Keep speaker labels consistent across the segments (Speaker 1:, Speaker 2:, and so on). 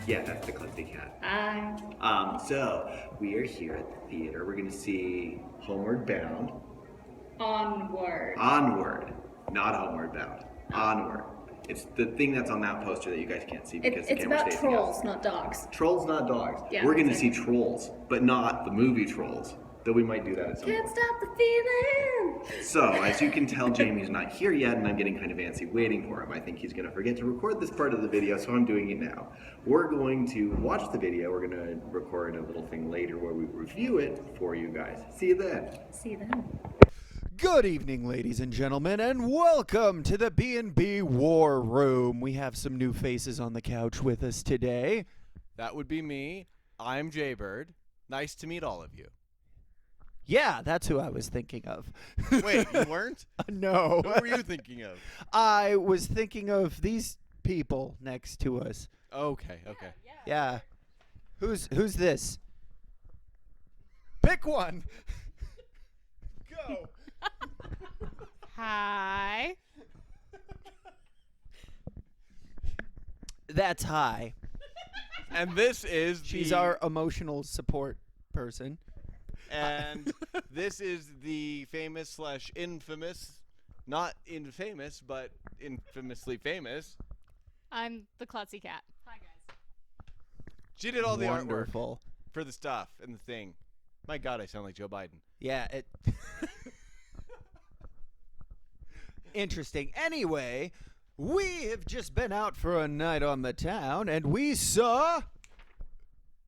Speaker 1: Yeah, that's the Clumsy Cat.
Speaker 2: Hi.
Speaker 1: So we are here at the theater. We're going to see Homeward Bound. Onward. Not Homeward Bound. Onward. It's the thing that's on that poster that you guys can't see because the
Speaker 2: It's
Speaker 1: camera's
Speaker 2: about
Speaker 1: facing
Speaker 2: trolls,
Speaker 1: us.
Speaker 2: not dogs.
Speaker 1: Trolls, not dogs.
Speaker 2: Yeah,
Speaker 1: We're going to see
Speaker 2: exactly.
Speaker 1: Trolls, but not the movie Trolls. Though we might do that at some
Speaker 2: Can't
Speaker 1: point.
Speaker 2: stop the feeling.
Speaker 1: So, as you can tell, Jamie's not here yet, and I'm getting kind of antsy waiting for him. I think he's going to forget to record this part of the video, so I'm doing it now. We're going to watch the video. We're going to record a little thing later where we review it for you guys. See you then.
Speaker 2: See them.
Speaker 3: Good evening, ladies and gentlemen, and welcome to the B&B War Room. We have some new faces on the couch with us today.
Speaker 4: That would be me. I'm Jaybird. Nice to meet all of you.
Speaker 3: Yeah, that's who I was thinking of.
Speaker 4: Wait, you weren't?
Speaker 3: No.
Speaker 4: Who were you thinking of?
Speaker 3: I was thinking of these people next to us.
Speaker 4: Okay.
Speaker 3: Yeah. Who's this? Pick one. Go.
Speaker 5: Hi.
Speaker 3: That's Hi.
Speaker 4: And this is
Speaker 3: She's our emotional support person.
Speaker 4: And this is the famous / infamous, not infamous, but infamously famous.
Speaker 5: I'm the klutzy cat. Hi, guys.
Speaker 4: She did all the artwork
Speaker 3: Wonderful.
Speaker 4: for the stuff and the thing. My God, I sound like Joe Biden.
Speaker 3: Yeah, it. Interesting. Anyway, we have just been out for a night on the town, and we saw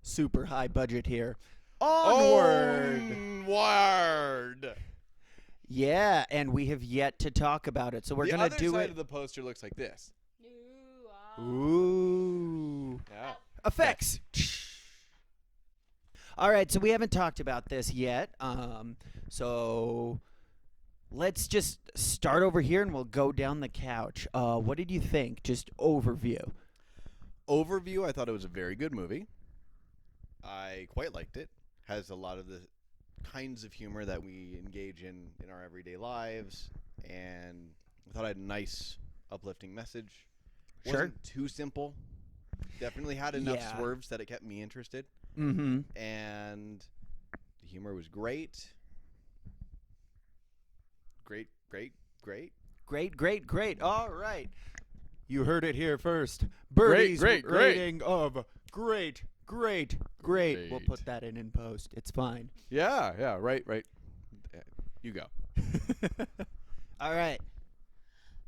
Speaker 3: super high budget here. Onward.
Speaker 4: Onward.
Speaker 3: Yeah, and we have yet to talk about it, so we're gonna do
Speaker 4: The other side
Speaker 3: it.
Speaker 4: of the poster looks like this.
Speaker 3: Ooh.
Speaker 4: Yeah.
Speaker 3: Effects. All right, so we haven't talked about this yet. So let's just start over here and we'll go down the couch. What did you think? Just overview.
Speaker 4: Overview, I thought it was a very good movie. I quite liked it. Has a lot of the kinds of humor that we engage in our everyday lives, and I thought it had a nice, uplifting message.
Speaker 3: Sure.
Speaker 4: Wasn't too simple. Definitely had enough
Speaker 3: Yeah.
Speaker 4: swerves that it kept me interested,
Speaker 3: Mm-hmm.
Speaker 4: and the humor was great. Great.
Speaker 3: Great. All right. You heard it here first. Birdie's
Speaker 4: great.
Speaker 3: rating of great. We'll put that in post. It's fine.
Speaker 4: Yeah, right. You go.
Speaker 3: All right.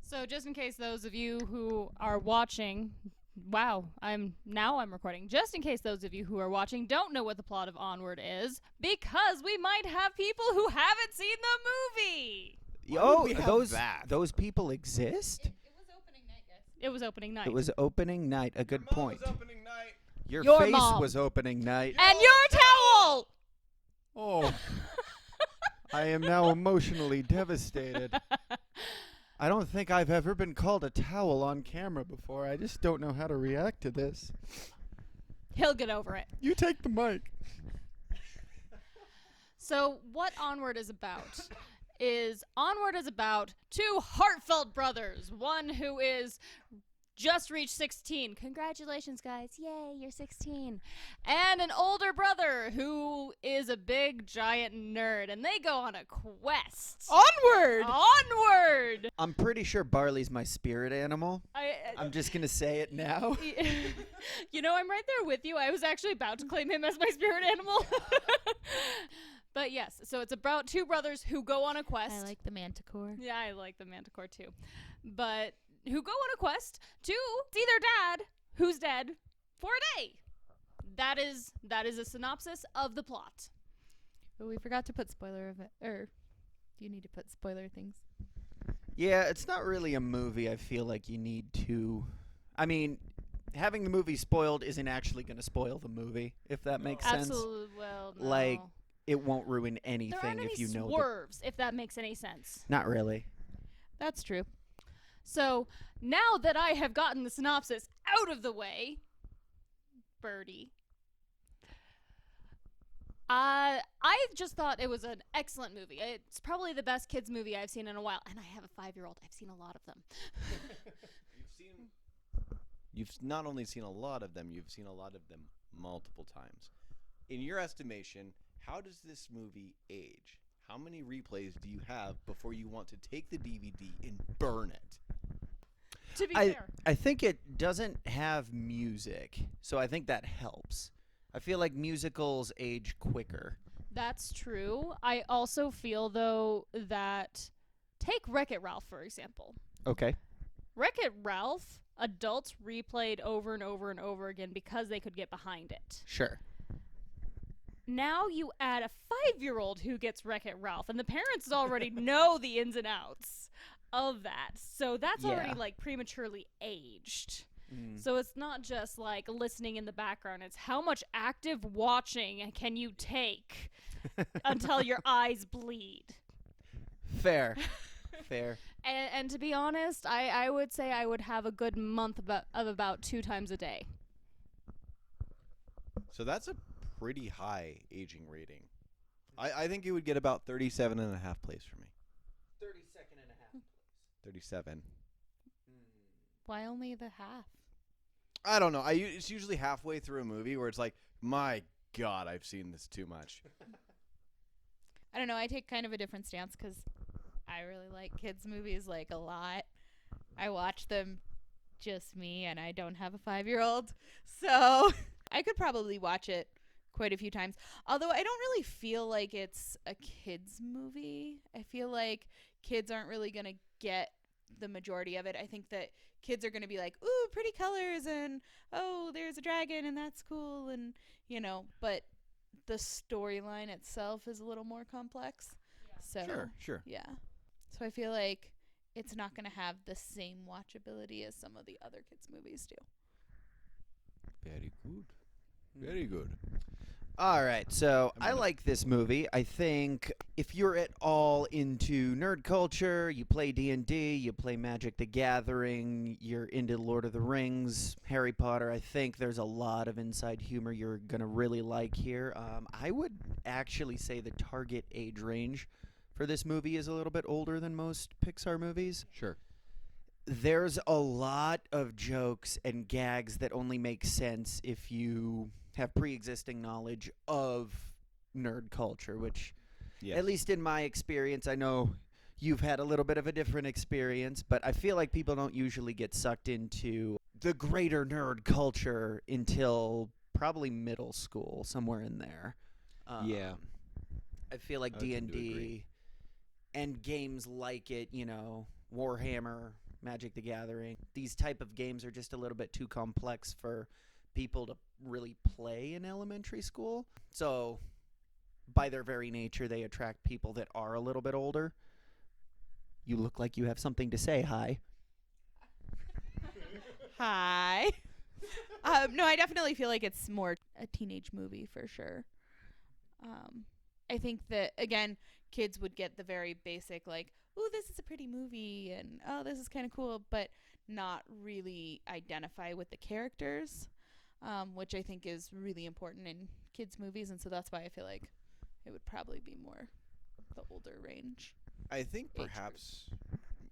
Speaker 5: So just in case those of you who are watching, I'm recording. Just in case those of you who are watching don't know what the plot of Onward is, because we might have people who haven't seen the movie.
Speaker 3: Oh,
Speaker 4: we have
Speaker 3: those people exist?
Speaker 5: It was opening night, guys. It was opening night.
Speaker 3: It was opening night. A good point.
Speaker 4: Opening night.
Speaker 3: Your
Speaker 5: Your
Speaker 3: face
Speaker 5: mom.
Speaker 3: was opening night.
Speaker 5: And your towel!
Speaker 3: Oh. I am now emotionally devastated. I don't think I've ever been called a towel on camera before. I just don't know how to react to this.
Speaker 5: He'll get over it.
Speaker 3: You take the mic.
Speaker 5: So what Onward is about two heartfelt brothers. One who is just reached 16. Congratulations, guys. Yay, you're 16. And an older brother who is a big, giant nerd. And they go on a quest. Onward!
Speaker 3: I'm pretty sure Barley's my spirit animal. I'm just going to say it now.
Speaker 5: You know, I'm right there with you. I was actually about to claim him as my spirit animal. But yes, so it's about two brothers who go on a quest.
Speaker 6: I like the manticore.
Speaker 5: Yeah, I like the manticore too. But who go on a quest to see their dad, who's dead, for a day. That is a synopsis of the plot.
Speaker 6: But we forgot to put spoiler of it. Or do you need to put spoiler things?
Speaker 3: Yeah, it's not really a movie I feel like you need to... I mean, having the movie spoiled isn't actually going to spoil the movie, if that makes sense.
Speaker 5: Absolutely. Well, no.
Speaker 3: Like, it won't ruin
Speaker 5: there
Speaker 3: anything
Speaker 5: aren't any
Speaker 3: if you know
Speaker 5: swerves, if that makes any sense.
Speaker 3: Not really.
Speaker 6: That's true.
Speaker 5: So now that I have gotten the synopsis out of the way, Birdie, I just thought it was an excellent movie. It's probably the best kids movie I've seen in a while, and I have a 5-year-old. I've seen a lot of them.
Speaker 4: You've seen You've not only seen a lot of them, you've seen a lot of them multiple times. In your estimation, how does this movie age? How many replays do you have before you want to take the DVD and burn it?
Speaker 5: To be fair.
Speaker 3: I think it doesn't have music, so I think that helps. I feel like musicals age quicker.
Speaker 5: That's true. I also feel, though, that take Wreck-It Ralph, for example.
Speaker 3: Okay.
Speaker 5: Wreck-It Ralph, adults replayed over and over and over again because they could get behind it.
Speaker 3: Sure.
Speaker 5: Now you add a 5-year-old who gets Wreck-It Ralph, and the parents already know the ins and outs of that. So that's already, like, prematurely aged. So it's not just, like, listening in the background. It's how much active watching can you take until your eyes bleed.
Speaker 3: Fair. Fair.
Speaker 5: And to be honest, I would say I would have a good month of about 2 times a day.
Speaker 4: So that's a pretty high aging rating. I think it would get about 37 and a half plays for me.
Speaker 3: 32nd and a half.
Speaker 4: 37.
Speaker 6: Why only the half?
Speaker 4: I don't know. It's usually halfway through a movie where it's like, my God, I've seen this too much.
Speaker 6: I don't know. I take kind of a different stance because I really like kids' movies, like, a lot. I watch them, just me, and I don't have a 5-year-old. So I could probably watch it quite a few times. Although I don't really feel like it's a kids' movie. I feel like kids aren't really going to get the majority of it. I think that kids are going to be like, ooh, pretty colors, and oh, there's a dragon, and that's cool, and, you know, but the storyline itself is a little more complex. Yeah. So,
Speaker 4: Sure.
Speaker 6: Yeah. So I feel like it's not going to have the same watchability as some of the other kids' movies do.
Speaker 4: Very good. Very good.
Speaker 3: All right, so I like this movie. I think if you're at all into nerd culture, you play D&D, you play Magic the Gathering, you're into Lord of the Rings, Harry Potter, I think there's a lot of inside humor you're going to really like here. I would actually say the target age range for this movie is a little bit older than most Pixar movies.
Speaker 4: Sure.
Speaker 3: There's a lot of jokes and gags that only make sense if you have pre-existing knowledge of nerd culture, which,
Speaker 4: Yes.
Speaker 3: at least in my experience, I know you've had a little bit of a different experience, but I feel like people don't usually get sucked into the greater nerd culture until probably middle school, somewhere in there.
Speaker 4: Yeah.
Speaker 3: I feel like
Speaker 4: I would tend to
Speaker 3: D&D
Speaker 4: agree.
Speaker 3: and games like it, you know, Warhammer, Magic the Gathering, these type of games are just a little bit too complex for people to really play in elementary school. So by their very nature, they attract people that are a little bit older. You look like you have something to say. Hi.
Speaker 6: Hi. No, I definitely feel like it's more a teenage movie for sure. I think that, again, kids would get the very basic, like, ooh, this is a pretty movie, and oh, this is kind of cool, but not really identify with the characters, which I think is really important in kids' movies, and so that's why I feel like it would probably be more the older range.
Speaker 4: I think
Speaker 6: Age group.
Speaker 4: perhaps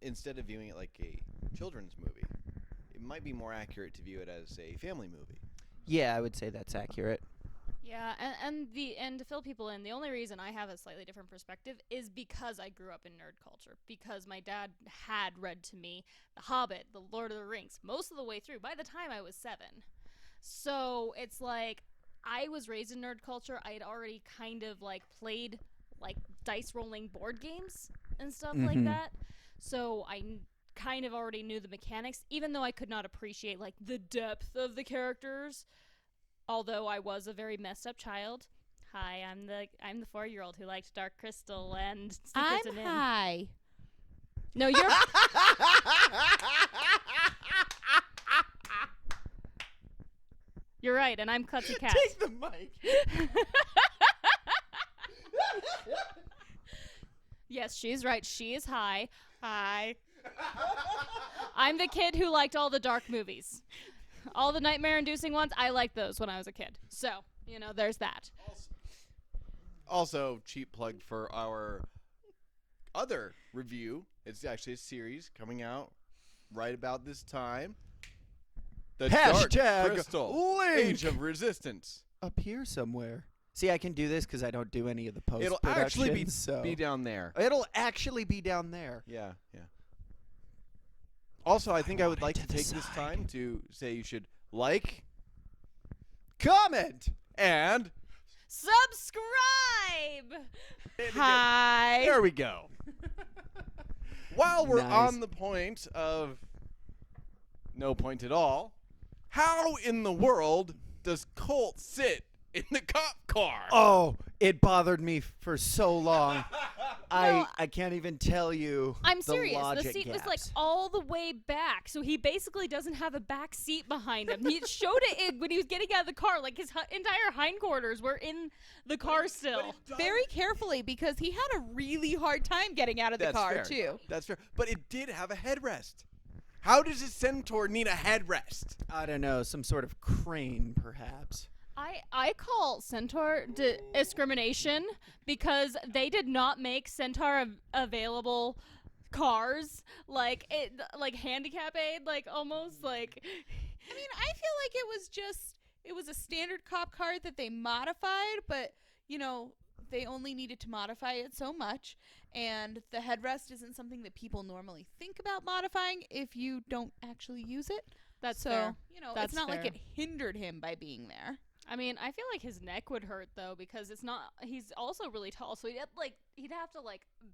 Speaker 4: instead of viewing it like a children's movie, it might be more accurate to view it as a family movie.
Speaker 3: Yeah, I would say that's accurate.
Speaker 5: Yeah, and to fill people in, the only reason I have a slightly different perspective is because I grew up in nerd culture. Because my dad had read to me The Hobbit, The Lord of the Rings, most of the way through, by the time I was 7. So it's like, I was raised in nerd culture. I had already kind of, like, played, like, dice rolling board games and stuff like that. So I kind of already knew the mechanics, even though I could not appreciate, like, the depth of the characters. Although I was a very messed up child. Hi, I'm the 4-year-old who liked Dark Crystal and Secrets
Speaker 6: I'm
Speaker 5: of Nim.
Speaker 6: high.
Speaker 5: No, you're you're right, and I'm Clutchy Cat.
Speaker 3: Take the mic.
Speaker 5: Yes, she's right. She is high.
Speaker 6: Hi.
Speaker 5: I'm the kid who liked all the dark movies. All the nightmare-inducing ones, I liked those when I was a kid. So, you know, there's that.
Speaker 4: Also, cheap plug for our other review. It's actually a series coming out right about this time. The
Speaker 3: Hashtag
Speaker 4: Dark Crystal
Speaker 3: link.
Speaker 4: Age of Resistance.
Speaker 3: Up here somewhere. See, I can do this because I don't do any of the post.
Speaker 4: It'll actually be
Speaker 3: so
Speaker 4: down there.
Speaker 3: it'll actually be down there.
Speaker 4: Yeah, yeah. Also, I think I would
Speaker 3: want
Speaker 4: like
Speaker 3: it
Speaker 4: to
Speaker 3: to
Speaker 4: take
Speaker 3: the
Speaker 4: this
Speaker 3: side.
Speaker 4: time to say you should like
Speaker 3: Comment.
Speaker 4: and
Speaker 5: Subscribe!
Speaker 6: Hi.
Speaker 4: there we go. While we're
Speaker 3: Nice.
Speaker 4: on the point of no point at all, how in the world does Colt sit in the cop car?
Speaker 3: Oh, it bothered me for so long.
Speaker 5: No,
Speaker 3: I can't even tell you.
Speaker 5: I'm
Speaker 3: the
Speaker 5: serious. The
Speaker 3: logic
Speaker 5: seat was
Speaker 3: gaps.
Speaker 5: like all the way back, so he basically doesn't have a back seat behind him. He showed it when he was getting out of the car, like his entire hindquarters were in the car still.
Speaker 6: Very carefully because he had a really hard time getting out of the
Speaker 4: That's
Speaker 6: car
Speaker 4: fair.
Speaker 6: too.
Speaker 4: That's fair. But it did have a headrest. How does a Centaur need a headrest?
Speaker 3: I don't know, some sort of crane, perhaps.
Speaker 5: I call Centaur discrimination because they did not make Centaur available cars like handicap aid, like almost like.
Speaker 6: I mean, I feel like it was a standard cop car that they modified, but they only needed to modify it so much, and the headrest isn't something that people normally think about modifying if you don't actually use it.
Speaker 5: That's
Speaker 6: So,
Speaker 5: fair.
Speaker 6: it's
Speaker 5: That's
Speaker 6: not like
Speaker 5: fair.
Speaker 6: it hindered him by being there.
Speaker 5: I mean, I feel like his neck would hurt though because it's not. He's also really tall, so he'd have to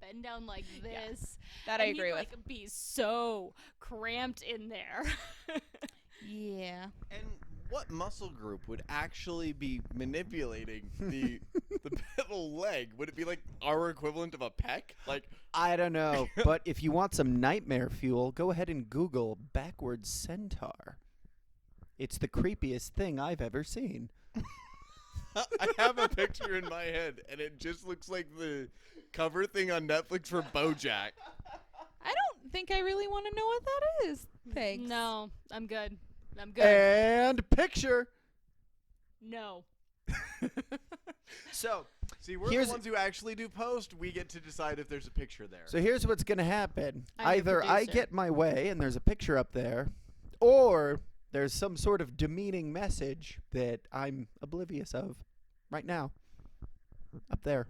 Speaker 5: bend down like this.
Speaker 6: That
Speaker 5: and
Speaker 6: I agree
Speaker 5: he'd,
Speaker 6: with.
Speaker 5: be so cramped in there.
Speaker 6: Yeah.
Speaker 4: And what muscle group would actually be manipulating the pedal leg? Would it be like our equivalent of a pec? Like,
Speaker 3: I don't know, but if you want some nightmare fuel, go ahead and Google backwards centaur. It's the creepiest thing I've ever seen.
Speaker 4: I have a picture in my head, and it just looks like the cover thing on Netflix for BoJack.
Speaker 6: I don't think I really want to know what that is. Thanks.
Speaker 5: No, I'm good. I'm good.
Speaker 3: And picture.
Speaker 5: No.
Speaker 3: So,
Speaker 4: See, we're
Speaker 3: Here's-
Speaker 4: the ones who actually do post. We get to decide if there's a picture there.
Speaker 3: so here's what's going to happen.
Speaker 5: I'm the
Speaker 3: Either I
Speaker 5: producer.
Speaker 3: get my way and there's a picture up there, or there's some sort of demeaning message that I'm oblivious of right now. Up there.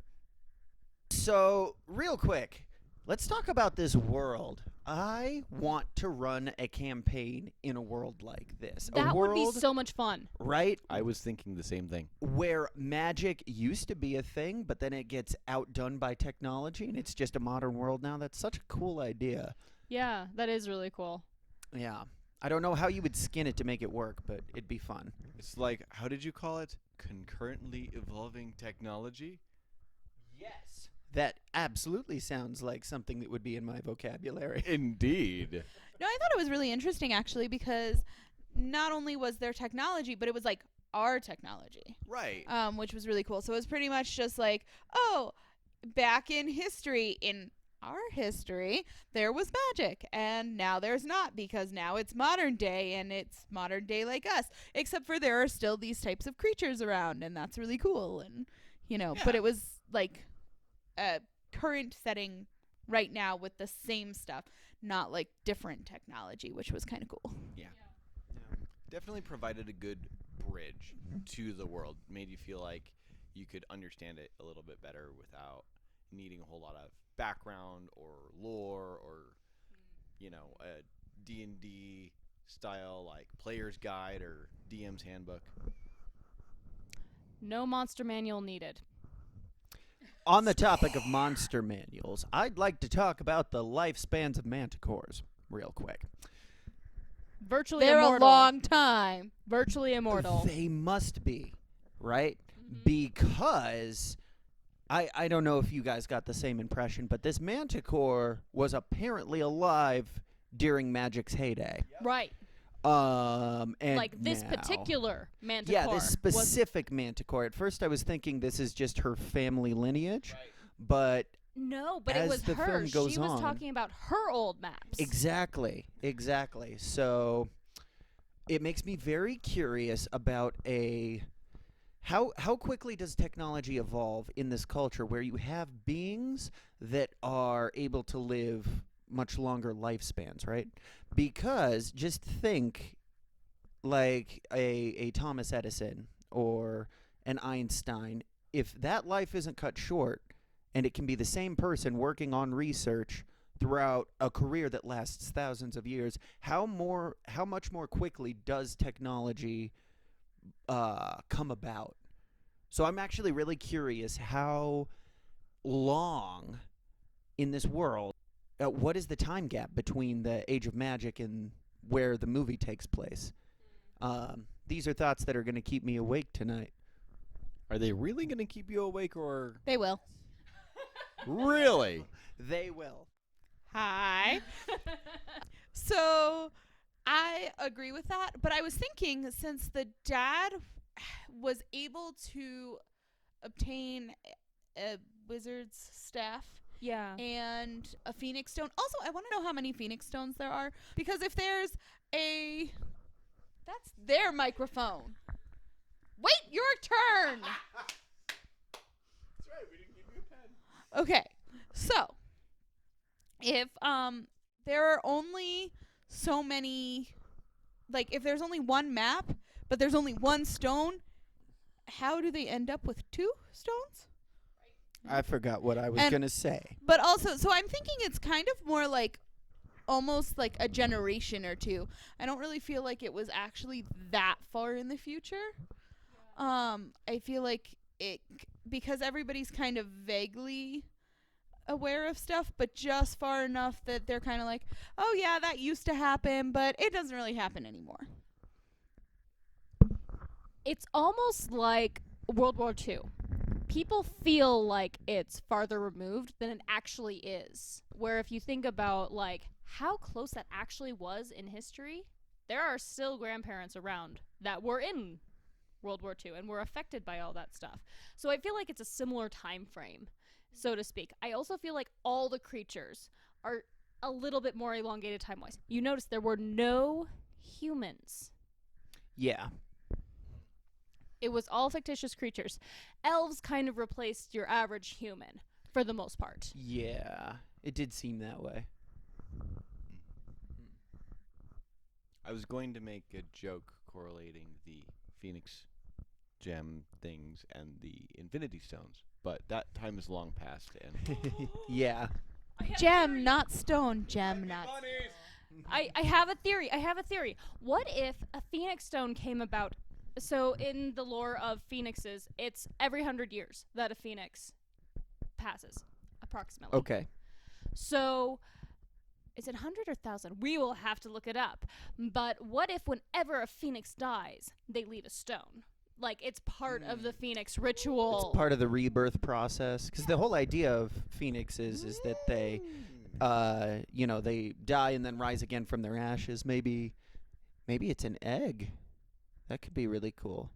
Speaker 3: So, real quick, let's talk about this world. I want to run a campaign in a world like this.
Speaker 5: That
Speaker 3: a
Speaker 5: would
Speaker 3: world,
Speaker 5: be so much fun.
Speaker 3: right,
Speaker 4: I was thinking the same thing.
Speaker 3: where magic used to be a thing, but then it gets outdone by technology, and it's just a modern world now. That's such a cool idea.
Speaker 5: Yeah, that is really cool.
Speaker 3: Yeah. I don't know how you would skin it to make it work, but it'd be fun.
Speaker 4: It's like, how did you call it? Concurrently evolving technology?
Speaker 3: Yes. That absolutely sounds like something that would be in my vocabulary.
Speaker 4: Indeed.
Speaker 6: No, I thought it was really interesting actually because not only was there technology, but it was like our technology,
Speaker 4: Right.
Speaker 6: which was really cool. So it was pretty much just like, oh, back in history, in our history, there was magic, and now there's not because now it's modern day and it's modern day like us, except for there are still these types of creatures around, and that's really cool. And but
Speaker 4: Yeah.
Speaker 6: it was like a current setting right now with the same stuff, not like different technology, which was kind of cool.
Speaker 4: Definitely provided a good bridge to the world. Made you feel like you could understand it a little bit better without needing a whole lot of background or lore or a D&D style like player's guide or DM's handbook.
Speaker 5: No monster manual needed.
Speaker 3: On the topic of monster manuals, I'd like to talk about the lifespans of manticores real quick.
Speaker 5: Virtually
Speaker 6: They're
Speaker 5: immortal.
Speaker 6: a long time.
Speaker 5: Virtually immortal.
Speaker 3: They must be, right?
Speaker 5: Mhm.
Speaker 3: Because I don't know if you guys got the same impression, but this manticore was apparently alive during Magic's heyday.
Speaker 5: Right.
Speaker 3: And
Speaker 5: Like this
Speaker 3: now-
Speaker 5: particular manticore.
Speaker 3: Yeah, this
Speaker 5: was-
Speaker 3: specific manticore. At first, I was thinking this is just her family lineage, but
Speaker 5: No, but
Speaker 3: as
Speaker 5: it was
Speaker 3: the
Speaker 5: her.
Speaker 3: film goes
Speaker 5: She was
Speaker 3: on-
Speaker 5: talking about her old maps.
Speaker 3: exactly. So it makes me very curious about how quickly does technology evolve in this culture where you have beings that are able to live much longer lifespans, right? Because just think like a Thomas Edison or an Einstein, if that life isn't cut short and it can be the same person working on research throughout a career that lasts thousands of years, how much more quickly does technology come about? So I'm actually really curious how long in this world, what is the time gap between the Age of Magic and where the movie takes place? These are thoughts that are going to keep me awake tonight.
Speaker 4: Are they really going to keep you awake, or
Speaker 6: They will.
Speaker 4: really?
Speaker 3: They will.
Speaker 6: Hi. So I agree with that, but I was thinking, since the dad was able to obtain a wizard's staff
Speaker 5: Yeah.
Speaker 6: and a phoenix stone. Also, I want to know how many phoenix stones there are, because if there's a... That's their microphone. Wait, your turn.
Speaker 4: That's right. We didn't give you a pen.
Speaker 6: Okay, so if there are only so many, like if there's only one map, but there's only one stone, how do they end up with 2 stones?
Speaker 3: I forgot what I was
Speaker 6: And-
Speaker 3: going to say.
Speaker 6: But also, so I'm thinking it's kind of more like almost like a generation or 2. I don't really feel like it was actually that far in the future. I feel like it, because everybody's kind of vaguely aware of stuff, but just far enough that they're kind of like, oh yeah, that used to happen, but it doesn't really happen anymore.
Speaker 5: It's almost like World War II. People feel like it's farther removed than it actually is. Where if you think about like how close that actually was in history, there are still grandparents around that were in World War II and were affected by all that stuff. So I feel like it's a similar time frame, so to speak. I also feel like all the creatures are a little bit more elongated time-wise. You notice there were no humans.
Speaker 3: Yeah.
Speaker 5: It was all fictitious creatures. Elves kind of replaced your average human for the most part.
Speaker 3: Yeah. It did seem that way.
Speaker 4: I was going to make a joke correlating the Phoenix gem things and the Infinity Stones, but that time is long past. And
Speaker 3: Yeah.
Speaker 6: Gem, not stone. Gem, not stone.
Speaker 5: I have a theory. What if a phoenix stone came about? So in the lore of phoenixes, it's every 100 years that a phoenix passes, approximately.
Speaker 3: Okay.
Speaker 5: So is it 100 or 1,000? We will have to look it up. But what if whenever a phoenix dies, they leave a stone? Like it's part of the phoenix ritual.
Speaker 3: It's part of the rebirth process, because the whole idea of phoenixes is that they they die and then rise again from their ashes. Maybe it's an egg. That could be really cool.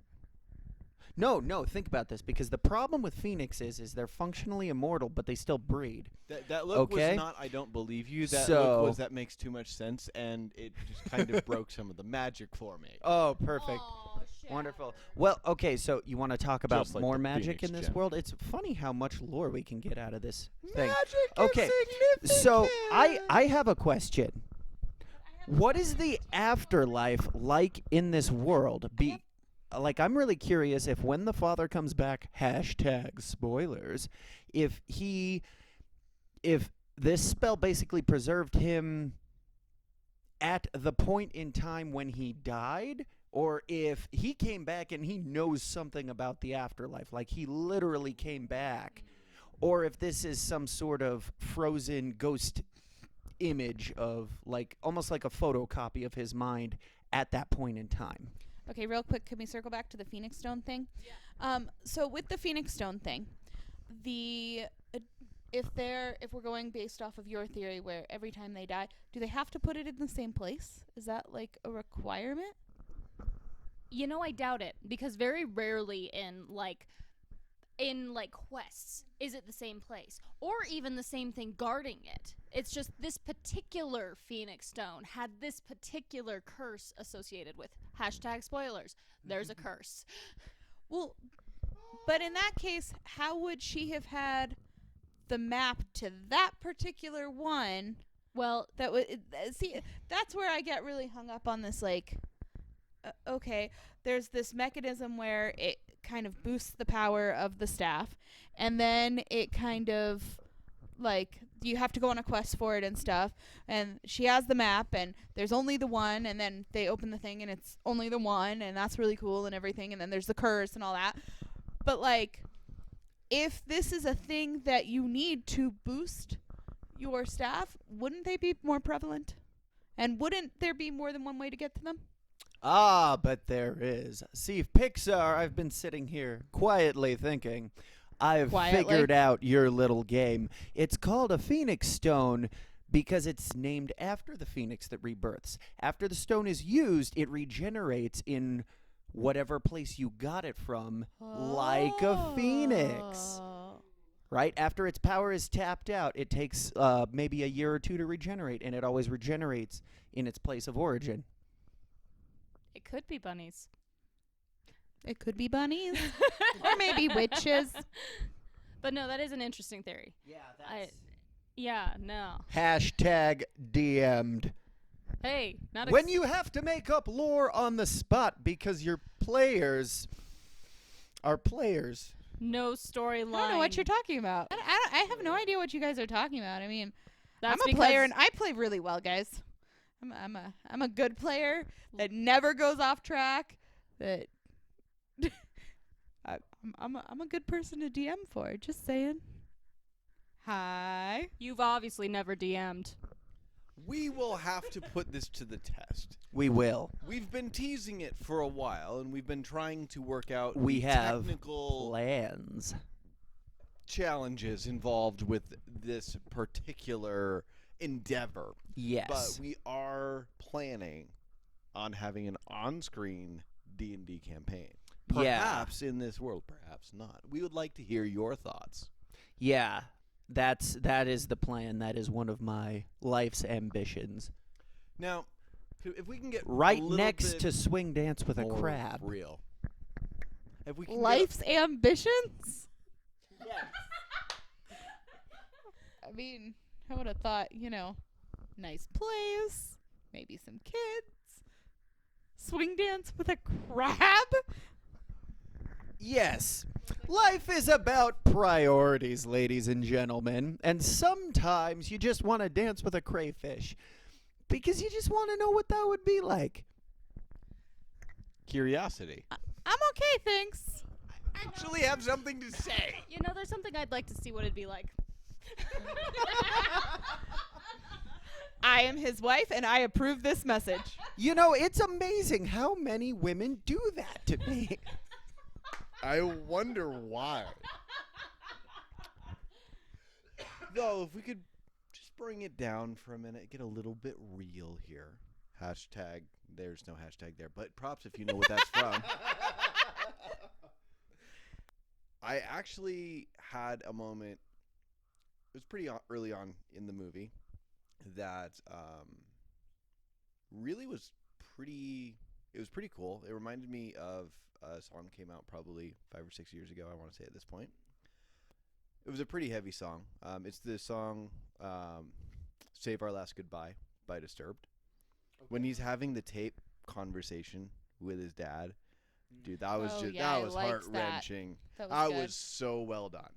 Speaker 3: No, think about this, because the problem with phoenixes is they're functionally immortal, but they still breed.
Speaker 4: that look
Speaker 3: Okay.
Speaker 4: was not, I don't believe you. That
Speaker 3: So-
Speaker 4: look was, that makes too much sense, and it just kind of broke some of the magic for me.
Speaker 3: Oh, perfect.
Speaker 5: Aw,
Speaker 3: Wonderful.
Speaker 5: shatter.
Speaker 3: Well, okay, so you want to talk about
Speaker 4: Just like
Speaker 3: more
Speaker 4: the
Speaker 3: magic
Speaker 4: Phoenix
Speaker 3: in this
Speaker 4: gem.
Speaker 3: world? It's funny how much lore we can get out of this thing.
Speaker 4: Magic
Speaker 3: Okay,
Speaker 4: is significant.
Speaker 3: So I have a question. What is the afterlife like in this world? I'm really curious if when the father comes back, #spoilers, if this spell basically preserved him at the point in time when he died, or if he came back and he knows something about the afterlife, like he literally came back, or if this is some sort of frozen ghost image of almost like a photocopy of his mind at that point in time.
Speaker 6: Okay, real quick, can we circle back to the Phoenix Stone thing? Yeah. So with the Phoenix Stone thing, if we're going based off of your theory, where every time they die, do they have to put it in the same place? Is that like a requirement?
Speaker 5: You know, I doubt it, because very rarely in quests is it the same place or even the same thing guarding it. It's just this particular phoenix stone had this particular curse associated with #spoilers. There's a curse.
Speaker 6: Well, but in that case, how would she have had the map to that particular one?
Speaker 5: Well,
Speaker 6: That would see. That's where I get really hung up on this. Like, okay, there's this mechanism where it kind of boosts the power of the staff, and then it kind of like you have to go on a quest for it and stuff, and she has the map and there's only the one, and then they open the thing and it's only the one, and that's really cool and everything, and then there's the curse and all that. But like, if this is a thing that you need to boost your staff, wouldn't they be more prevalent? And wouldn't there be more than one way to get to them?
Speaker 3: Ah, but there is. See, Pixar, I've been sitting here quietly thinking, I've figured out your little game. It's called a Phoenix Stone because it's named after the phoenix that rebirths. After the stone is used, it regenerates in whatever place you got it from, like a phoenix. Right? After its power is tapped out, it takes maybe a year or two to regenerate, and it always regenerates in its place of origin.
Speaker 5: It could be bunnies.
Speaker 6: It could be bunnies. Or maybe witches.
Speaker 5: But no, that is an interesting theory.
Speaker 3: Yeah,
Speaker 5: No.
Speaker 3: Hashtag DM'd.
Speaker 5: Hey, not
Speaker 3: When you have to make up lore on the spot because your players are players.
Speaker 5: no storyline.
Speaker 6: I don't know what you're talking about. I have no idea what you guys are talking about. I mean,
Speaker 5: That's
Speaker 6: I'm a player and I play really well, guys. I'm a good player that never goes off track. That I'm a good person to DM for. Just saying. Hi.
Speaker 5: You've obviously never DM'd.
Speaker 4: We will have to put this to the test.
Speaker 3: We will.
Speaker 4: We've been teasing it for a while, and we've been trying to work out
Speaker 3: We
Speaker 4: the
Speaker 3: have
Speaker 4: technical
Speaker 3: plans.
Speaker 4: challenges involved with this particular endeavor.
Speaker 3: Yes.
Speaker 4: But we are planning on having an on-screen D&D campaign.
Speaker 3: Yeah.
Speaker 4: Perhaps in this world, perhaps not. We would like to hear your thoughts.
Speaker 3: Yeah. That is the plan. That is one of my life's ambitions.
Speaker 4: Now, if we can get
Speaker 3: Right
Speaker 4: a little
Speaker 3: next
Speaker 4: bit
Speaker 3: to swing dance with a
Speaker 4: more
Speaker 3: crab.
Speaker 4: real. If we can
Speaker 6: Life's ambitions?
Speaker 3: Yes.
Speaker 6: I mean, I would have thought, nice place, maybe some kids, swing dance with a crab.
Speaker 3: Yes. Life is about priorities, ladies and gentlemen. And sometimes you just want to dance with a crayfish because you just want to know what that would be like.
Speaker 4: curiosity.
Speaker 6: I'm okay, thanks.
Speaker 4: Actually have something to say.
Speaker 5: You know, there's something I'd like to see what it'd be like.
Speaker 6: I am his wife, and I approve this message.
Speaker 3: You know, it's amazing how many women do that to me.
Speaker 4: I wonder why. Though, if we could just bring it down for a minute, get a little bit real here. Hashtag, there's no hashtag there, but props if you know what that's from. I actually had a moment, it was pretty early on in the movie, that really was pretty cool. It reminded me of a song that came out probably 5 or 6 years ago, I want to say at this point. It was a pretty heavy song. It's the song Save Our Last Goodbye by Disturbed. Okay. When he's having the tape conversation with his dad, dude, that was that was heart-wrenching. That was so well done.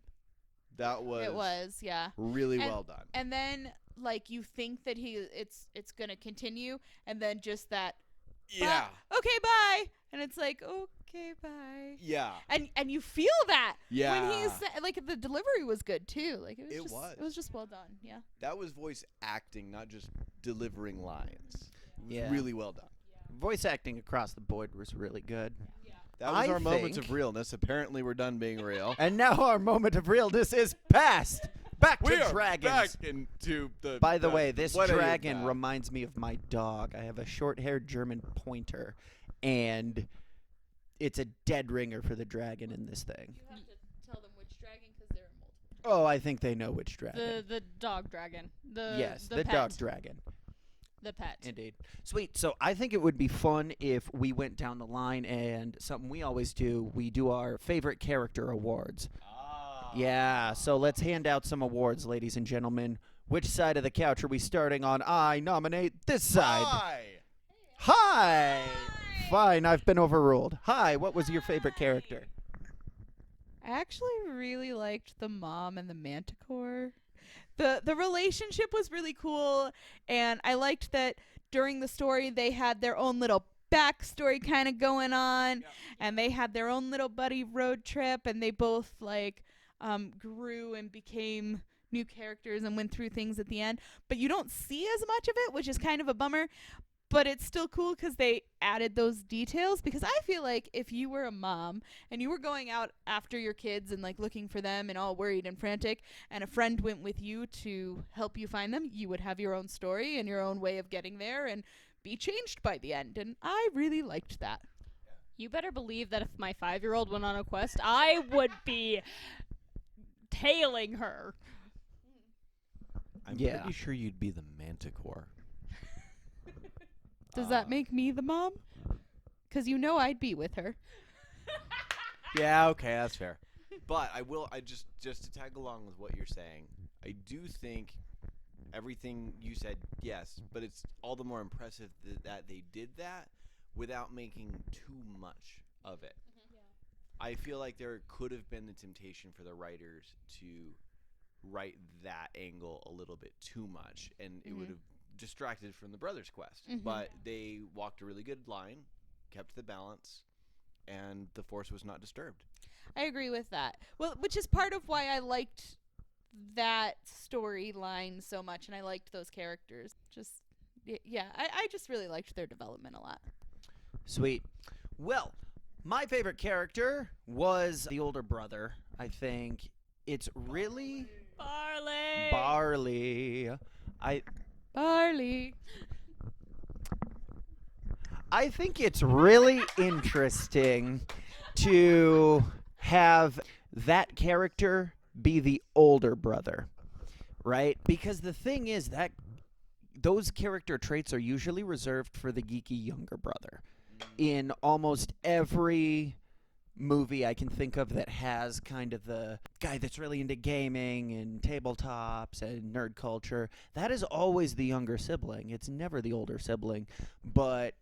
Speaker 6: It was, yeah.
Speaker 4: Really well done.
Speaker 6: And then like you think that it's going to continue, and then just that
Speaker 4: yeah.
Speaker 6: Okay, bye. And it's like, okay, bye.
Speaker 4: Yeah.
Speaker 6: And you feel that.
Speaker 4: Yeah.
Speaker 6: When he's like, the delivery was good too. Like it was just well done. Yeah.
Speaker 4: That was voice acting, not just delivering lines. It was
Speaker 3: Yeah.
Speaker 4: really well done.
Speaker 3: Yeah. Voice acting across the board was really good.
Speaker 6: Yeah.
Speaker 4: That was
Speaker 3: I
Speaker 4: our moments
Speaker 3: think-
Speaker 4: of realness. Apparently we're done being real.
Speaker 3: And now our moment of realness is past. Back to
Speaker 4: We are
Speaker 3: dragons.
Speaker 4: back into the...
Speaker 3: By the way, this
Speaker 4: what are you
Speaker 3: dragon
Speaker 4: about?
Speaker 3: reminds me of my dog. I have a short-haired German pointer, and it's a dead ringer for the dragon in this thing.
Speaker 6: You have to tell them which dragon, because there are multiple.
Speaker 3: Oh, I think they know which dragon.
Speaker 5: The dog dragon.
Speaker 3: Yes,
Speaker 5: the
Speaker 3: the
Speaker 5: pet.
Speaker 3: dog dragon.
Speaker 5: The pet.
Speaker 3: Indeed. Sweet. So I think it would be fun if we went down the line and something we always do, we do our favorite character awards. Yeah, so let's hand out some awards, ladies and gentlemen. Which side of the couch are we starting on? I nominate this side.
Speaker 4: Hi.
Speaker 3: Hi! Fine, I've been overruled. Hi, what was your favorite character?
Speaker 6: I actually really liked the mom and the manticore. The relationship was really cool, and I liked that during the story they had their own little backstory kind of going on, and they had their own little buddy road trip, and they both like grew and became new characters and went through things at the end. But you don't see as much of it, which is kind of a bummer. But it's still cool because they added those details, because I feel like if you were a mom and you were going out after your kids and like looking for them and all worried and frantic, and a friend went with you to help you find them, you would have your own story and your own way of getting there and be changed by the end. And I really liked that.
Speaker 5: You better believe that if my 5-year-old went on a quest, I would be tailing her.
Speaker 4: I'm
Speaker 3: Yeah.
Speaker 4: pretty sure you'd be the manticore.
Speaker 6: Does that make me the mom? Because you know I'd be with her.
Speaker 4: Yeah, okay, that's fair. But I just to tag along with what you're saying, I do think everything you said, yes, but it's all the more impressive that they did that without making too much of it. I feel like there could have been the temptation for the writers to write that angle a little bit too much, and it would have distracted from the brothers' quest. But they walked a really good line, kept the balance, and the Force was not disturbed.
Speaker 6: I agree with that. Well, which is part of why I liked that storyline so much, and I liked those characters. I just really liked their development a lot.
Speaker 3: Sweet. Well, my favorite character was the older brother. I think it's really
Speaker 5: Barley.
Speaker 3: Barley.
Speaker 6: Barley.
Speaker 3: I think it's really interesting to have that character be the older brother, right? Because the thing is that those character traits are usually reserved for the geeky younger brother. In almost every movie I can think of that has kind of the guy that's really into gaming and tabletops and nerd culture, that is always the younger sibling. It's never the older sibling. But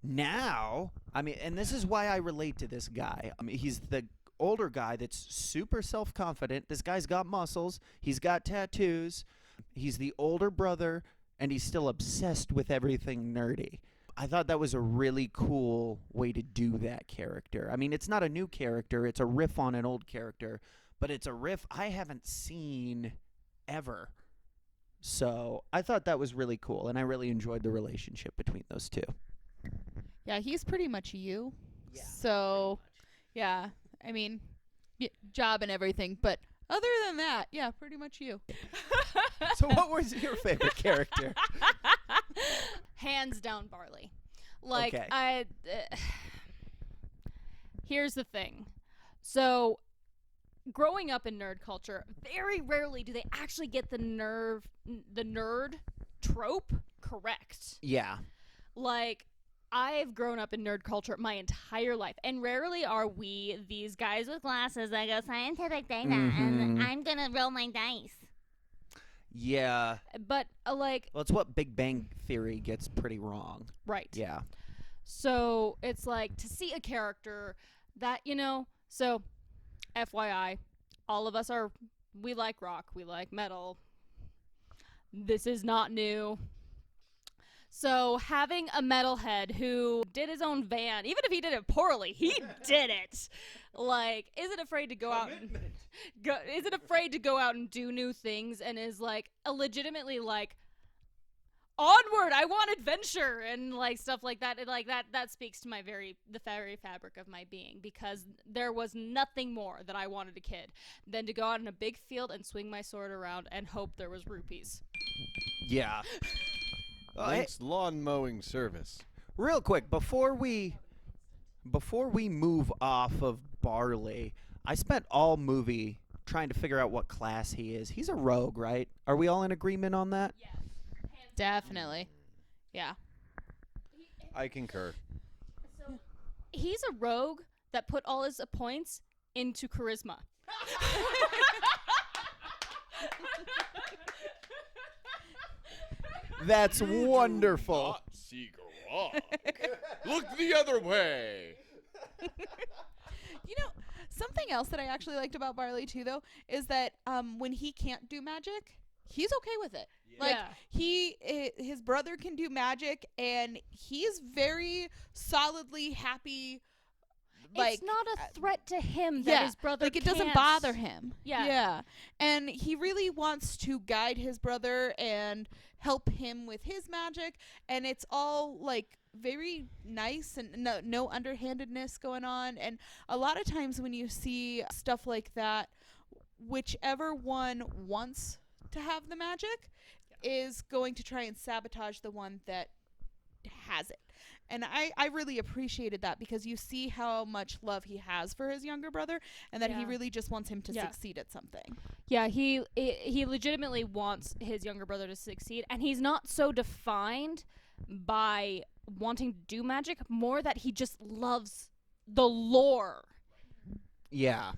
Speaker 3: now, I mean, and this is why I relate to this guy. I mean, he's the older guy that's super self-confident. This guy's got muscles. He's got tattoos. He's the older brother, and he's still obsessed with everything nerdy. I thought that was a really cool way to do that character. I mean, it's not a new character. It's a riff on an old character, but it's a riff I haven't seen ever. So I thought that was really cool, and I really enjoyed the relationship between those two.
Speaker 6: Yeah, he's pretty much you.
Speaker 3: Yeah,
Speaker 6: So, yeah, I mean, job and everything, but other than that, yeah, pretty much you.
Speaker 3: So what was your favorite character?
Speaker 5: Hands down Barley. Like,
Speaker 3: Okay.
Speaker 5: Here's the thing. So, growing up in nerd culture, very rarely do they actually get the nerd trope correct.
Speaker 3: Yeah.
Speaker 5: Like, I've grown up in nerd culture my entire life, and rarely are we these guys with glasses that go scientific data, and I'm gonna roll my dice.
Speaker 3: Yeah.
Speaker 5: But, like...
Speaker 3: Well, it's what Big Bang Theory gets pretty wrong.
Speaker 5: Right.
Speaker 3: Yeah.
Speaker 5: So, it's like, to see a character that, so, FYI, all of us we like rock, we like metal. This is not new. So having a metalhead who did his own van, even if he did it poorly, he did it. Like, isn't afraid to go out and do new things, and is like legitimately like, onward, I want adventure, and like stuff like that. And like that speaks to the very fabric of my being, because there was nothing more that I wanted a kid than to go out in a big field and swing my sword around and hope there was rupees.
Speaker 3: Yeah.
Speaker 4: Link's lawn mowing service.
Speaker 3: Real quick, before we move off of Barley, I spent all movie trying to figure out what class he is. He's a rogue, right? Are we all in agreement on that?
Speaker 5: Yes.
Speaker 6: Definitely. Yeah.
Speaker 4: I concur.
Speaker 5: So he's a rogue that put all his points into charisma.
Speaker 3: That's wonderful.
Speaker 4: dog. Look the other way.
Speaker 6: You know, something else that I actually liked about Barley too, though, is that when he can't do magic, he's okay with it. Like his brother can do magic, and he's very solidly happy. Like,
Speaker 5: it's not a threat to him that his brother
Speaker 6: like it doesn't
Speaker 5: can't.
Speaker 6: bother him.
Speaker 5: Yeah.
Speaker 6: And he really wants to guide his brother and help him with his magic, and it's all like very nice and no underhandedness going on. And a lot of times when you see stuff like that, whichever one wants to have the magic is going to try and sabotage the one that has it. And I really appreciated that, because you see how much love he has for his younger brother, and that he really just wants him to succeed at something.
Speaker 5: Yeah, he legitimately wants his younger brother to succeed, and he's not so defined by wanting to do magic, more that he just loves the lore.
Speaker 3: Yeah.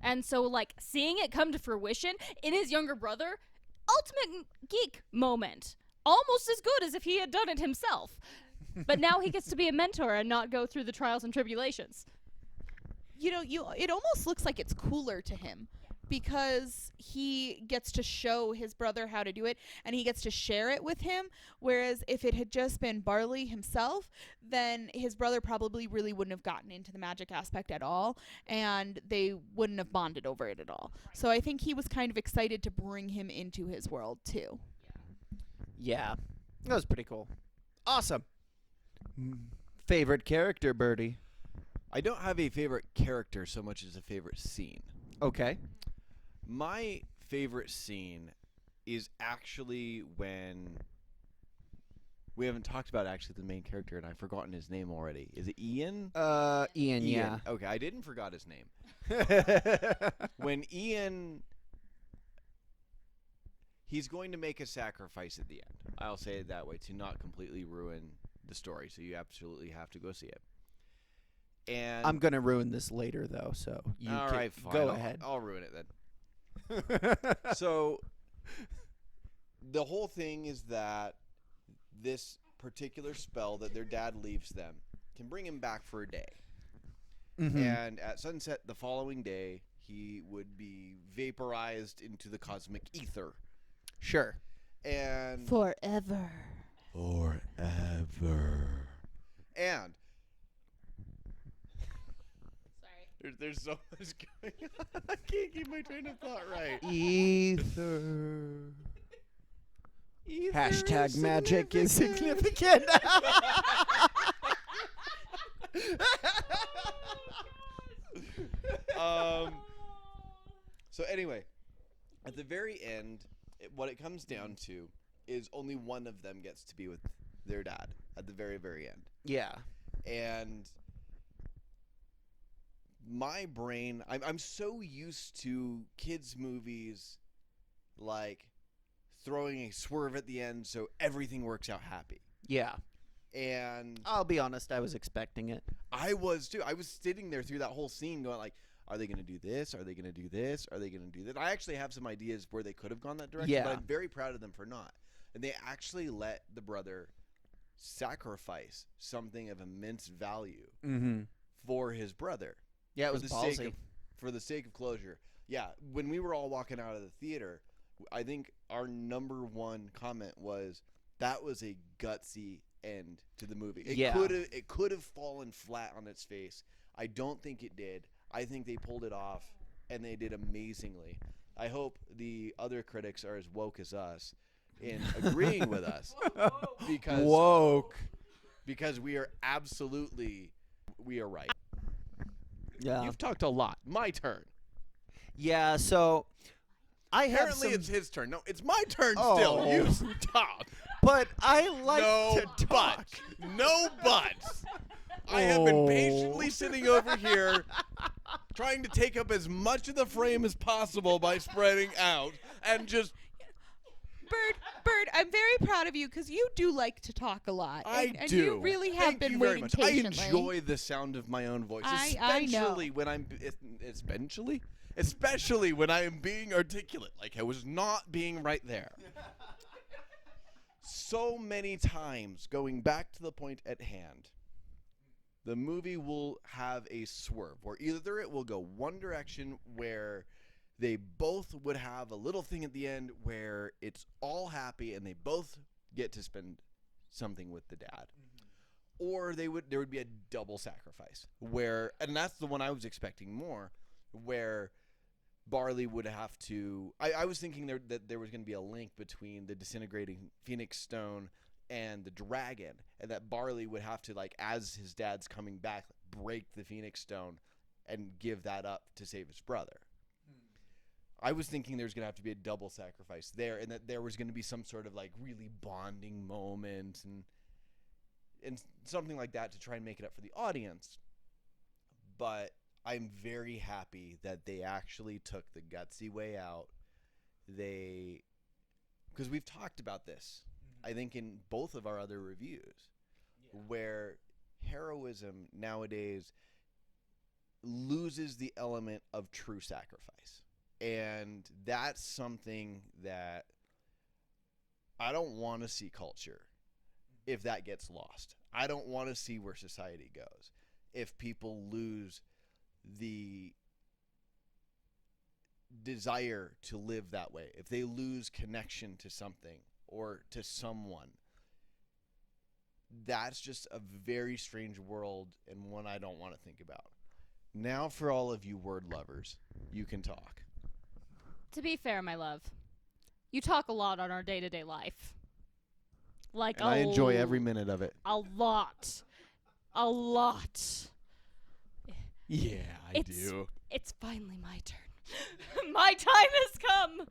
Speaker 5: And so, like, seeing it come to fruition in his younger brother, ultimate geek moment. Almost as good as if he had done it himself. But now he gets to be a mentor and not go through the trials and tribulations.
Speaker 6: You know, it almost looks like it's cooler to him, because he gets to show his brother how to do it, and he gets to share it with him. Whereas if it had just been Barley himself, then his brother probably really wouldn't have gotten into the magic aspect at all, and they wouldn't have bonded over it at all. So I think he was kind of excited to bring him into his world too.
Speaker 3: Yeah. That was pretty cool. Awesome. Favorite character, Birdie?
Speaker 4: I don't have a favorite character so much as a favorite scene.
Speaker 3: Okay.
Speaker 4: My favorite scene is actually when we haven't talked about actually the main character, and I've forgotten his name already. Is it Ian?
Speaker 3: Ian, yeah.
Speaker 4: Okay, I didn't forgot his name. When Ian, he's going to make a sacrifice at the end. I'll say it that way to not completely ruin the story, so you absolutely have to go see it. And
Speaker 3: I'm going to ruin this later, though, so you
Speaker 4: all
Speaker 3: can
Speaker 4: right, fine.
Speaker 3: go ahead.
Speaker 4: I'll ruin it then. So the whole thing is that this particular spell that their dad leaves them can bring him back for a day.
Speaker 3: Mhm.
Speaker 4: And at sunset the following day, he would be vaporized into the cosmic ether.
Speaker 3: Sure.
Speaker 4: And
Speaker 6: Forever.
Speaker 4: And
Speaker 6: Sorry.
Speaker 4: there's so much going on. I can't keep my train of thought right.
Speaker 3: Ether.
Speaker 4: Ether
Speaker 3: Hashtag
Speaker 4: is
Speaker 3: magic is
Speaker 4: significant.
Speaker 3: significant.
Speaker 4: So anyway, at the very end, what it comes down to is only one of them gets to be with their dad at the very, very end.
Speaker 3: Yeah.
Speaker 4: And my brain, I'm so used to kids' movies like throwing a swerve at the end so everything works out happy.
Speaker 3: Yeah.
Speaker 4: And
Speaker 3: I'll be honest, I was expecting it.
Speaker 4: I was too. I was sitting there through that whole scene going like, are they going to do this? Are they going to do this? Are they going to do that? I actually have some ideas where they could have gone that direction,
Speaker 3: Yeah.
Speaker 4: but I'm very proud of them for not. And they actually let the brother sacrifice something of immense value for his brother.
Speaker 3: Yeah, it
Speaker 4: for
Speaker 3: was
Speaker 4: the
Speaker 3: ballsy.
Speaker 4: sake of, for the sake of closure. Yeah, when we were all walking out of the theater, I think our number one comment was that was a gutsy end to the movie. It could have fallen flat on its face. I don't think it did. I think they pulled it off, and they did amazingly. I hope the other critics are as woke as us in agreeing with us, because we are right.
Speaker 3: Yeah.
Speaker 4: You've talked a lot. My turn.
Speaker 3: Yeah, so I have
Speaker 4: Apparently
Speaker 3: some,
Speaker 4: it's his turn. No, it's my turn
Speaker 3: Oh.
Speaker 4: still. You talk.
Speaker 3: but I like
Speaker 4: No
Speaker 3: to talk.
Speaker 4: but. No buts. I have been patiently sitting over here trying to take up as much of the frame as possible by spreading out and just
Speaker 6: Bird, I'm very proud of you, because you do like to talk a lot.
Speaker 4: I
Speaker 6: and
Speaker 4: do.
Speaker 6: you really have
Speaker 4: Thank
Speaker 6: been
Speaker 4: you very
Speaker 6: waiting
Speaker 4: much.
Speaker 6: patiently.
Speaker 4: I enjoy the sound of my own voice,
Speaker 6: I know.
Speaker 4: especially when I am being articulate, like I was not being right there. so many times, going back to the point at hand, the movie will have a swerve where either it will go one direction where they both would have a little thing at the end where it's all happy and they both get to spend something with the dad. Or there would be a double sacrifice where, and that's the one I was expecting more, where Barley would have to. I was thinking that there was going to be a link between the disintegrating Phoenix Stone and the dragon, and that Barley would have to, like, as his dad's coming back, break the Phoenix Stone and give that up to save his brother. I was thinking there was going to have to be a double sacrifice there, and that there was going to be some sort of, like, really bonding moment and something like that to try and make it up for the audience. But I'm very happy that they actually took the gutsy way out. Because we've talked about this, I think, in both of our other reviews, where heroism nowadays loses the element of true sacrifice. And that's something that I don't want to see culture if that gets lost. I don't want to see where society goes if people lose the desire to live that way, if they lose connection to something or to someone. That's just a very strange world and one I don't want to think about. Now, for all of you word lovers, you can talk.
Speaker 5: To be fair, my love, you talk a lot on our day-to-day life. Like,
Speaker 4: And I enjoy every minute of it.
Speaker 5: A lot. A lot.
Speaker 4: Yeah, I do.
Speaker 5: It's finally my turn. My time has come.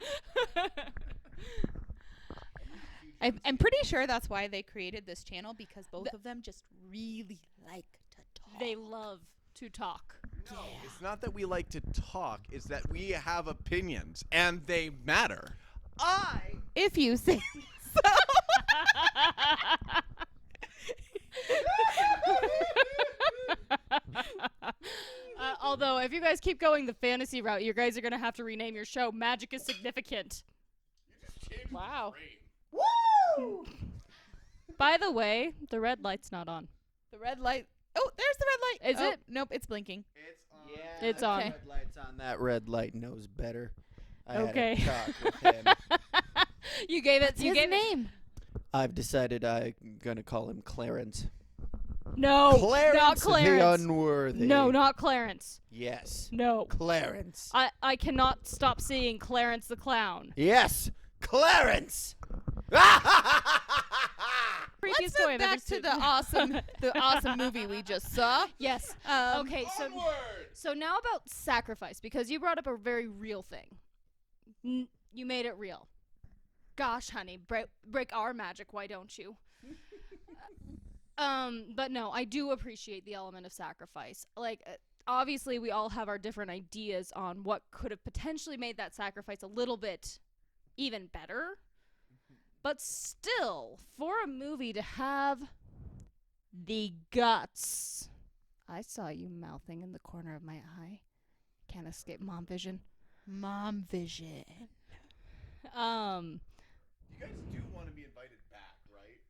Speaker 6: I'm pretty sure that's why they created this channel, because both of them just really like to talk.
Speaker 5: They love to talk.
Speaker 4: No, it's not that we like to talk. It's that we have opinions, and they matter.
Speaker 6: If you say so.
Speaker 5: Although, if you guys keep going the fantasy route, you guys are going to have to rename your show Magic is Significant.
Speaker 6: Wow.
Speaker 2: Woo!
Speaker 6: By the way, the red light's not on. The red light. Oh, there's the red light.
Speaker 5: Is
Speaker 6: Oh,
Speaker 5: it?
Speaker 6: Nope, it's blinking.
Speaker 4: It's on.
Speaker 3: Yeah,
Speaker 5: It's
Speaker 3: the
Speaker 5: on.
Speaker 3: Red light's on. That red light knows better. I
Speaker 5: Okay.
Speaker 3: had a talk with him.
Speaker 5: You gave it.
Speaker 6: What's
Speaker 5: You
Speaker 6: his
Speaker 5: gave
Speaker 6: name?
Speaker 3: I've decided I'm gonna call him Clarence.
Speaker 5: No,
Speaker 3: Clarence,
Speaker 5: not
Speaker 3: the
Speaker 5: Clarence.
Speaker 3: unworthy.
Speaker 5: No, not Clarence.
Speaker 3: Yes,
Speaker 5: No.
Speaker 3: Clarence.
Speaker 5: I cannot stop seeing Clarence the Clown.
Speaker 3: Yes, Clarence.
Speaker 5: Creepiest
Speaker 6: Let's
Speaker 5: toy
Speaker 6: move
Speaker 5: I've ever
Speaker 6: back to
Speaker 5: seen.
Speaker 6: the awesome movie we just saw.
Speaker 5: Yes. Okay, so now about sacrifice, because you brought up a very real thing. You made it real. Gosh, honey, break our magic, why don't you? But no, I do appreciate the element of sacrifice. Like, obviously, we all have our different ideas on what could have potentially made that sacrifice a little bit even better. But still, for a movie to have the guts. I saw you mouthing in the corner of my eye. Can't escape mom vision.
Speaker 6: Mom vision.
Speaker 4: You guys do want to be invited back, right?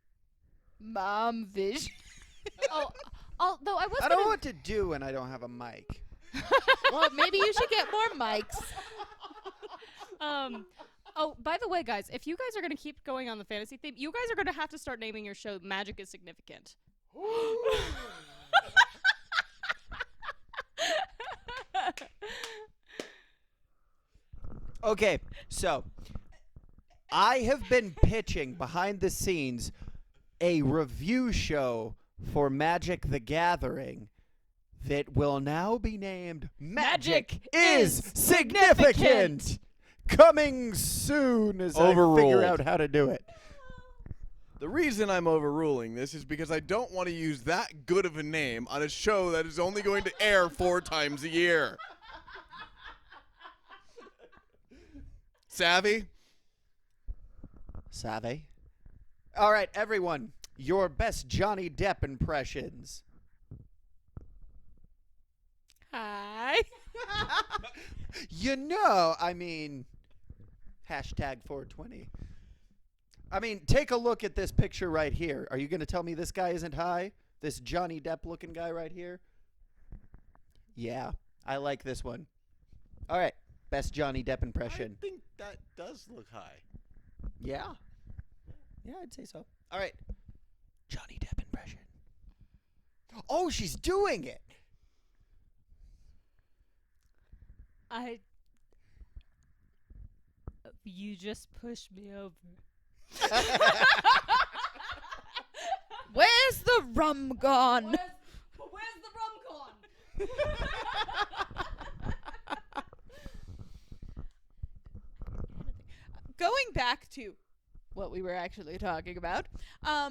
Speaker 6: Mom vision.
Speaker 5: Although I was
Speaker 3: I
Speaker 5: gonna...
Speaker 3: don't know what to do when I don't have a mic.
Speaker 6: Well, maybe you should get more mics.
Speaker 5: Oh, by the way, guys, if you guys are going to keep going on the fantasy theme, you guys are going to have to start naming your show Magic is Significant.
Speaker 3: Okay, so I have been pitching behind the scenes a review show for Magic the Gathering that will now be named Magic is Significant. Coming soon as I figure
Speaker 4: Overruled.
Speaker 3: out how to do it.
Speaker 4: The reason I'm overruling this is because I don't want to use that good of a name on a show that is only going to air 4 times a year. Savvy?
Speaker 3: Savvy. All right, everyone, your best Johnny Depp impressions.
Speaker 6: Hi.
Speaker 3: You know, I mean, hashtag 420. I mean, take a look at this picture right here. Are you going to tell me this guy isn't high? This Johnny Depp looking guy right here? Yeah, I like this one. All right, best Johnny Depp impression.
Speaker 4: I think that does look high.
Speaker 3: Yeah. Yeah, I'd say so. All right. Johnny Depp impression. Oh, she's doing it.
Speaker 5: You just pushed me over.
Speaker 6: Where's the rum gone?
Speaker 5: Where's the rum gone?
Speaker 6: Going back to what we were actually talking about, I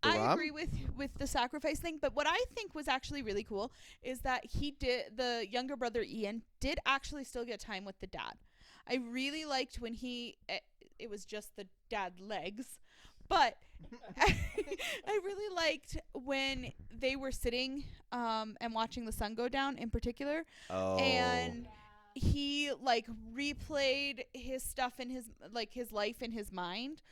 Speaker 4: rum?
Speaker 6: agree with the sacrifice thing, but what I think was actually really cool is that the younger brother Ian did actually still get time with the dad. I really liked when it was just the dad legs, but I really liked when they were sitting and watching the sun go down in particular.
Speaker 4: Oh.
Speaker 6: And he like replayed his stuff in his life in his mind.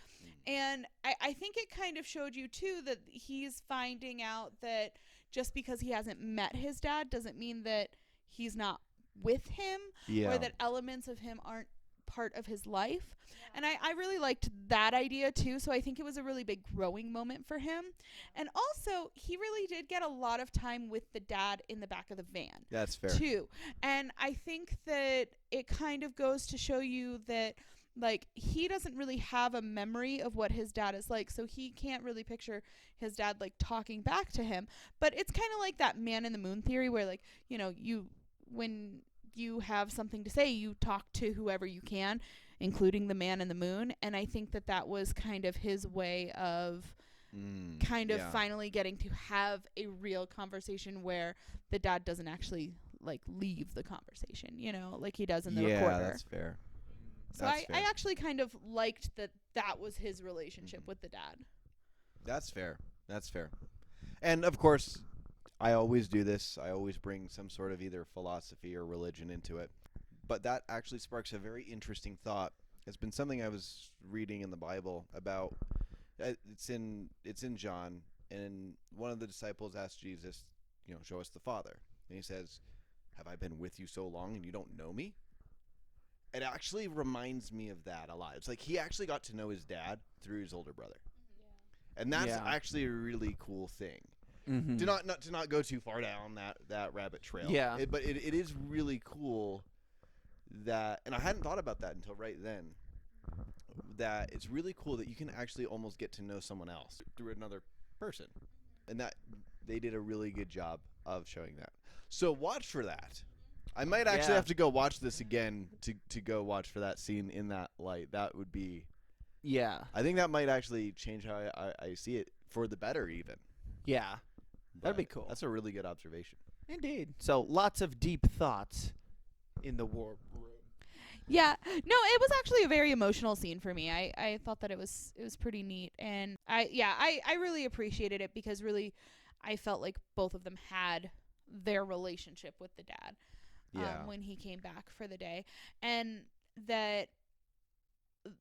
Speaker 6: And I think it kind of showed you too that he's finding out that just because he hasn't met his dad doesn't mean that he's not with him, or that elements of him aren't part of his life. And I really liked that idea too. So I think it was a really big growing moment for him. And also, he really did get a lot of time with the dad in the back of the van.
Speaker 4: That's fair.
Speaker 6: Too. And I think that it kind of goes to show you that, like, he doesn't really have a memory of what his dad is like, so he can't really picture his dad, like, talking back to him. But it's kind of like that man in the moon theory where, like, you know, when you have something to say, you talk to whoever you can, including the man in the moon. And I think that was kind of his way of finally getting to have a real conversation where the dad doesn't actually, like, leave the conversation, you know, like he does in the recorder.
Speaker 4: Yeah, that's fair.
Speaker 6: So I actually kind of liked that was his relationship with the dad.
Speaker 4: That's fair. That's fair. And, of course, I always do this. I always bring some sort of either philosophy or religion into it. But that actually sparks a very interesting thought. It's been something I was reading in the Bible about. It's in John, and one of the disciples asked Jesus, show us the Father. And he says, have I been with you so long and you don't know me? It actually reminds me of that a lot. It's like he actually got to know his dad through his older brother. Yeah. And that's actually a really cool thing.
Speaker 3: Mm-hmm.
Speaker 4: To not go too far down that rabbit trail.
Speaker 3: Yeah.
Speaker 4: But it is really cool that, and I hadn't thought about that until right then, that it's really cool that you can actually almost get to know someone else through another person. And that they did a really good job of showing that. So watch for that. I might actually have to go watch this again to go watch for that scene in that light. That would be...
Speaker 3: Yeah.
Speaker 4: I think that might actually change how I see it for the better even.
Speaker 3: Yeah. That'd be
Speaker 4: But
Speaker 3: cool.
Speaker 4: That's a really good observation.
Speaker 3: Indeed. So lots of deep thoughts in the war room.
Speaker 6: Yeah. No, it was actually a very emotional scene for me. I thought that it was pretty neat. And I really appreciated it because really I felt like both of them had their relationship with the dad. When he came back for the day, and that,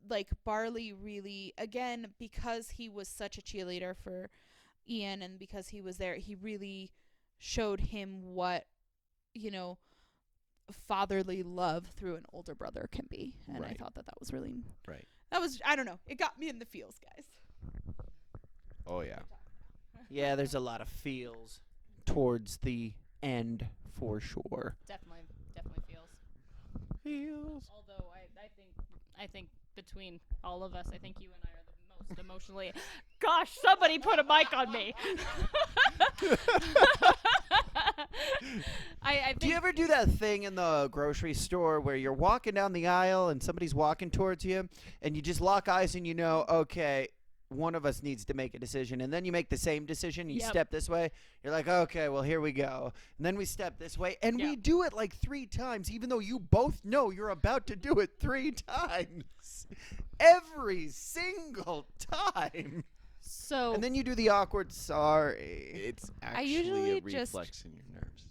Speaker 6: like, Barley really, again, because he was such a cheerleader for Ian and because he was there, he really showed him what, fatherly love through an older brother can be. And I thought that was really that was, I don't know, it got me in the feels, guys.
Speaker 4: Oh yeah.
Speaker 3: Yeah, there's a lot of feels towards the end for sure.
Speaker 5: Definitely feels.
Speaker 3: Feels.
Speaker 5: Although I think between all of us, I think you and I are the most emotionally. Gosh, somebody put a mic on me. I think
Speaker 3: Do you ever do that thing in the grocery store where you're walking down the aisle and somebody's walking towards you and you just lock eyes and okay, one of us needs to make a decision, and then you make the same decision. You step this way. You're like, okay, well, here we go. And then we step this way, and we do it like 3 times, even though you both know you're about to do it 3 times. Every single time.
Speaker 5: so.
Speaker 3: And then you do the awkward sorry.
Speaker 4: It's
Speaker 6: I
Speaker 4: actually
Speaker 6: usually
Speaker 4: a reflex in your nerves.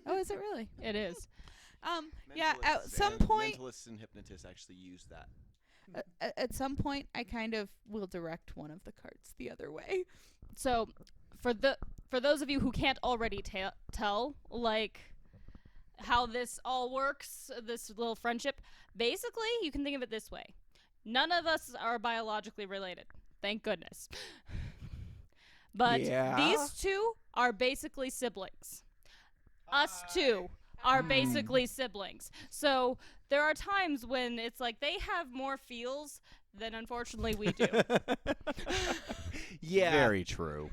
Speaker 6: Oh, is it really?
Speaker 5: It is.
Speaker 6: Yeah, at
Speaker 4: Mentalists
Speaker 6: some
Speaker 4: and
Speaker 6: point.
Speaker 4: mentalists and hypnotists actually use that.
Speaker 6: At some point, I kind of will direct one of the carts the other way.
Speaker 5: So, for those of you who can't already tell, like, how this all works, this little friendship, basically, you can think of it this way. None of us are biologically related. Thank goodness. But these two are basically siblings. Us two are basically siblings. So there are times when it's like they have more feels than unfortunately we do.
Speaker 3: Yeah.
Speaker 4: Very true.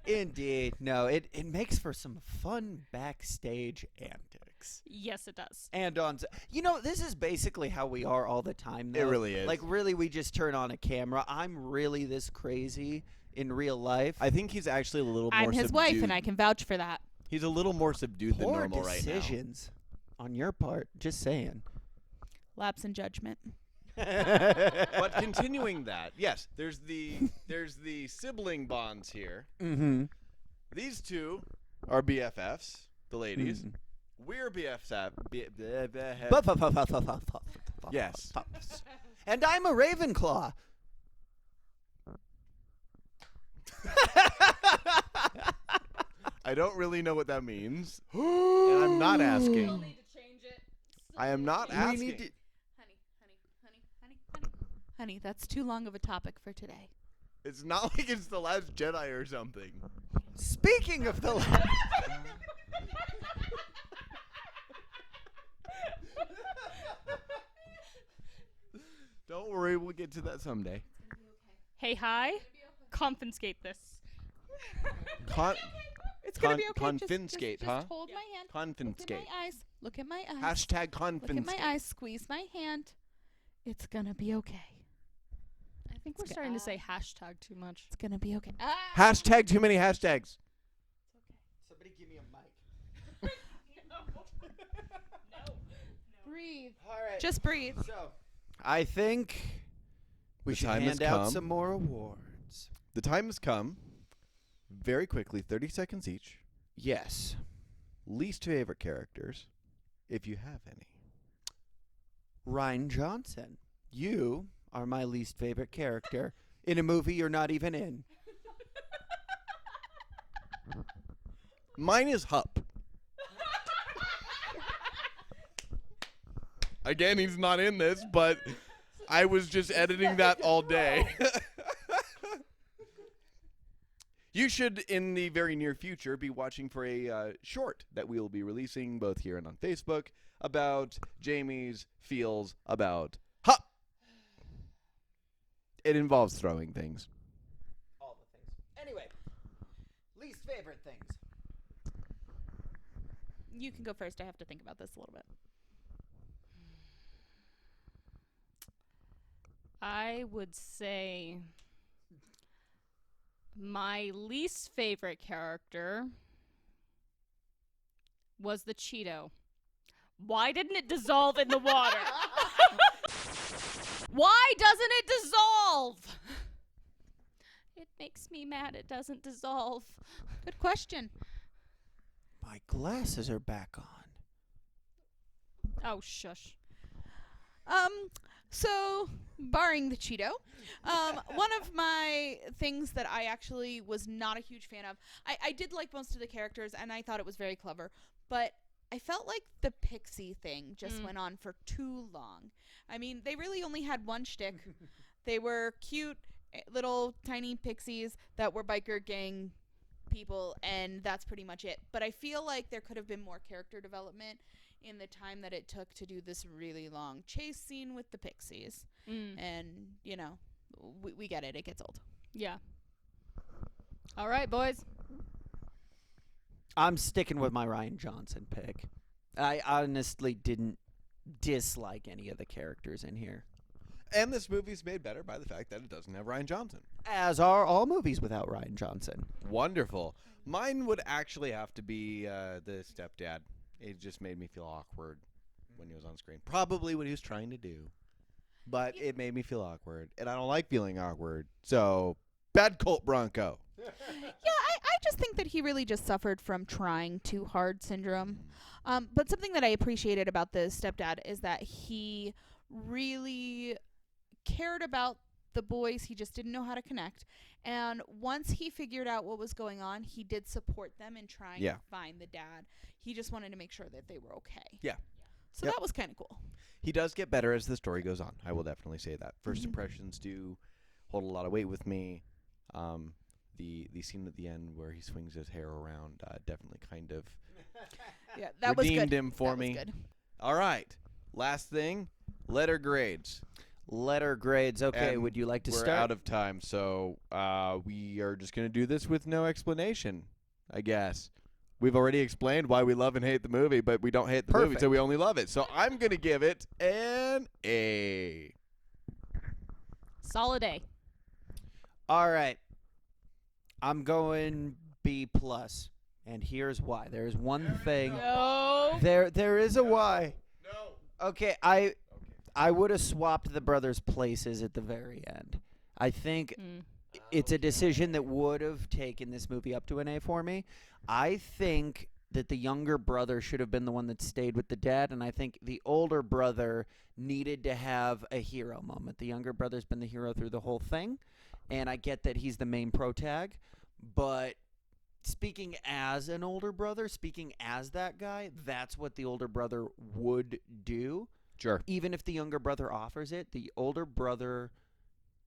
Speaker 3: Indeed. No, it makes for some fun backstage antics.
Speaker 5: Yes, it does.
Speaker 3: And this is basically how we are all the time, though.
Speaker 4: It really is.
Speaker 3: Like, really, we just turn on a camera. I'm really this crazy in real life.
Speaker 4: I think he's actually a little more
Speaker 6: I'm his
Speaker 4: subdued.
Speaker 6: wife, and I can vouch for that.
Speaker 4: He's a little more subdued than
Speaker 3: Poor
Speaker 4: normal right now.
Speaker 3: decisions on your part. Just saying.
Speaker 6: Lapse in judgment.
Speaker 4: But continuing that, yes, there's the sibling bonds here.
Speaker 3: Mm-hmm.
Speaker 4: These two are BFFs, the ladies. We're BFF. Yes.
Speaker 3: And I'm a Ravenclaw.
Speaker 4: I don't really know what that means, and I'm not asking. I am not asking.
Speaker 6: Honey, that's too long of a topic for today.
Speaker 4: It's not like it's the Last Jedi or something.
Speaker 3: Speaking of the
Speaker 4: Don't worry, we'll get to that someday.
Speaker 5: Hey, hi. Confiscate this.
Speaker 6: It's gonna be okay.
Speaker 4: Confiscate,
Speaker 6: just
Speaker 4: huh?
Speaker 6: hold my hand.
Speaker 4: Confiscate.
Speaker 6: Look at my eyes. Look at my eyes.
Speaker 4: Hashtag
Speaker 6: Look
Speaker 4: confiscate.
Speaker 6: at my eyes. Squeeze my hand. It's gonna be okay.
Speaker 5: I think we're starting to say hashtag too much.
Speaker 6: It's gonna be okay.
Speaker 4: Hashtag too many hashtags.
Speaker 3: Somebody give me a mic.
Speaker 5: No.
Speaker 6: Breathe.
Speaker 3: All right.
Speaker 6: Just breathe.
Speaker 3: So, I think we
Speaker 4: The
Speaker 3: should
Speaker 4: time has
Speaker 3: hand out
Speaker 4: come.
Speaker 3: some more awards.
Speaker 4: The time has come. Very quickly, 30 seconds each.
Speaker 3: Yes.
Speaker 4: Least favorite characters, if you have any.
Speaker 3: Ryan Johnson, you are my least favorite character in a movie you're not even in.
Speaker 4: Mine is Hup. Again, he's not in this, but I was just editing that all day. You should, in the very near future, be watching for a short that we will be releasing both here and on Facebook about Jamie's feels about Hup. It involves throwing things.
Speaker 3: All the things. Anyway, least favorite things.
Speaker 6: You can go first. I have to think about this a little bit.
Speaker 5: I would say my least favorite character was the Cheeto. Why didn't it dissolve in the water? Why doesn't it dissolve? It makes me mad it doesn't dissolve.
Speaker 6: Good question.
Speaker 3: My glasses are back on.
Speaker 5: Oh, shush.
Speaker 6: So, barring the Cheeto, one of my things that I actually was not a huge fan of, I did like most of the characters, and I thought it was very clever, but I felt like the pixie thing just went on for too long. I mean, they really only had one shtick. They were cute little tiny pixies that were biker gang people, and that's pretty much it. But I feel like there could have been more character development in the time that it took to do this really long chase scene with the pixies. And, you know, we get it. It gets old.
Speaker 5: Yeah. All right, boys.
Speaker 3: I'm sticking with my Ryan Johnson pick. I honestly didn't dislike any of the characters in here.
Speaker 4: And this movie's made better by the fact that it doesn't have Ryan Johnson.
Speaker 3: As are all movies without Ryan Johnson.
Speaker 4: Wonderful. Mine would actually have to be the stepdad. It just made me feel awkward when he was on screen. Probably what he was trying to do. But it made me feel awkward. And I don't like feeling awkward. So, bad Colt Bronco.
Speaker 6: Yeah, I just think that he really just suffered from trying too hard syndrome. But something that I appreciated about the stepdad is that he really cared about the boys. He just didn't know how to connect. And once he figured out what was going on, he did support them in trying to find the dad. He just wanted to make sure that they were okay.
Speaker 4: Yeah.
Speaker 6: So
Speaker 4: Yep.
Speaker 6: that was kind of cool.
Speaker 4: He does get better as the story goes on. I will definitely say that. First impressions do hold a lot of weight with me. The scene at the end where he swings his hair around definitely kind of
Speaker 6: Yeah, that was
Speaker 4: redeemed
Speaker 6: good.
Speaker 4: him for
Speaker 6: That was
Speaker 4: me.
Speaker 6: good.
Speaker 4: All right. Last thing, letter grades.
Speaker 3: Letter grades. Okay,
Speaker 4: And
Speaker 3: would you like to
Speaker 4: we're
Speaker 3: start?
Speaker 4: out of time, so we are just going to do this with no explanation, I guess. We've already explained why we love and hate the movie, but we don't hate the movie, so we only love it. So I'm going to give it an A.
Speaker 5: Solid A.
Speaker 3: All right. I'm going B plus, and here's why. There's one thing.
Speaker 5: No.
Speaker 3: There is a why. No. Okay, I would have swapped the brothers' places at the very end. I think it's a decision that would have taken this movie up to an A for me. I think that the younger brother should have been the one that stayed with the dad, and I think the older brother needed to have a hero moment. The younger brother's been the hero through the whole thing, and I get that he's the main protag, but speaking as an older brother, speaking as that guy, that's what the older brother would do.
Speaker 4: Sure.
Speaker 3: Even if the younger brother offers it, the older brother